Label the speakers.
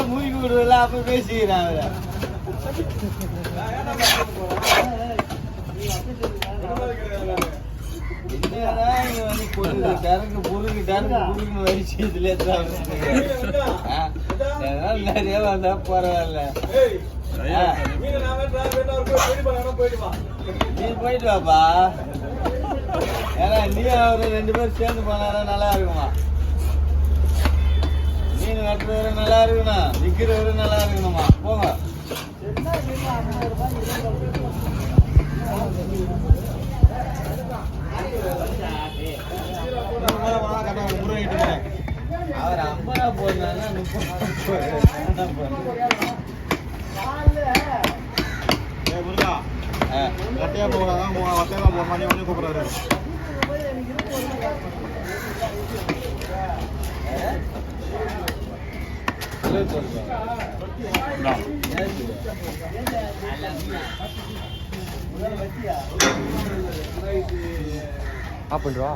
Speaker 1: மூழ்கி விடுவதில்ல அப்ப பேசிக்கிறான் டரக்கு புருக்கு வரிச்சு இதுல நிறைய வந்தா பரவாயில்ல. நீ போயிட்டு வாப்பா. ஏன்னா நீ அவரு 2 பேரும் சேர்ந்து போனாரா நல்லா இருக்குமா? மீன் வெட்டுறவரு நல்லா இருக்கணும், விற்கிறவரு நல்லா இருக்கணுமா? போங்க. அவர் 50 ரூபா போடுறாங்க, 30 கட்டையா போகிறாங்க, வட்டையா போகிற மாதிரி வந்து கூப்பிடுறாரு. ஆ பண்ணுவா.